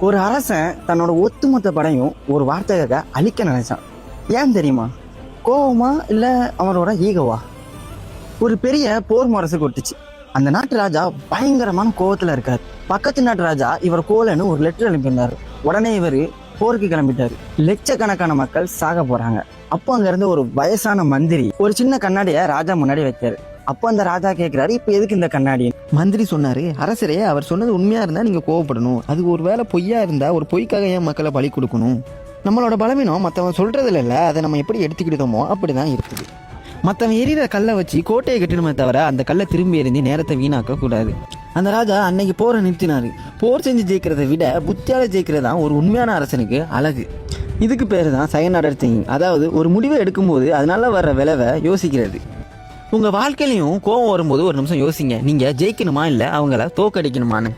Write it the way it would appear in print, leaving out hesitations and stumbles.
ஒரு அரசன் தன்னோட ஒட்டுமொத்த படையும் ஒரு வார்த்தையாக அழிக்க நினைச்சான். ஏன் தெரியுமா? கோவமா இல்ல அவனோட ஈகோவா? ஒரு பெரிய போர் முரசு கொட்டுச்சு. அந்த நாட்டு ராஜா பயங்கரமான கோவத்துல இருக்காரு. பக்கத்து நாட்டு ராஜா இவர் கோலன்னு ஒரு லெட்டர் அனுப்பியிருந்தாரு. உடனே இவர் போருக்கு கிளம்பிட்டாரு. லட்சக்கணக்கான மக்கள் சாக போறாங்க. அப்போ அங்க இருந்து ஒரு வயசான மந்திரி ஒரு சின்ன கண்ணாடிய ராஜா முன்னாடி வைக்காரு. அப்போ அந்த ராஜா கேட்கிறாரு, இப்ப எதுக்கு இந்த கண்ணாடி? மந்திரி சொன்னாரு, அரசரே, அவர் சொன்னது உண்மையா இருந்தா நீங்க கோவப்படணும். அது ஒரு வேளை பொய்யா இருந்தா ஒரு பொய்க்காக ஏன் மக்களை பலி கொடுக்கணும்? நம்மளோட பலவீனம் மற்றவன் சொல்றதுல இல்ல, அதை நம்ம எப்படி எடுத்துக்கிட்டோமோ அப்படிதான் இருக்குது. மற்றவன் எரியிற கல்லை வச்சு கோட்டையை கட்டணுமே தவிர அந்த கல்லை திரும்பி எரிஞ்சு நேரத்தை வீணாக்க கூடாது. அந்த ராஜா அன்னைக்கு போரை நிறுத்தினாரு. போர் செஞ்சு ஜெயிக்கிறத விட புத்தியால ஜெயிக்கிறதான் ஒரு உண்மையான அரசனுக்கு அழகு. இதுக்கு பேரு தான் செகண்ட் ஆர்டர் திங்கிங். அதாவது ஒரு முடிவை எடுக்கும்போது அதனால வர்ற விளைவை யோசிக்கிறது. உங்க வாழ்க்கையிலையும் கோவம் வரும்போது ஒரு நிமிஷம் யோசிங்க, நீங்க ஜெயிக்கணுமா இல்ல அவங்கள தோக்கடிக்கணுமான்னு.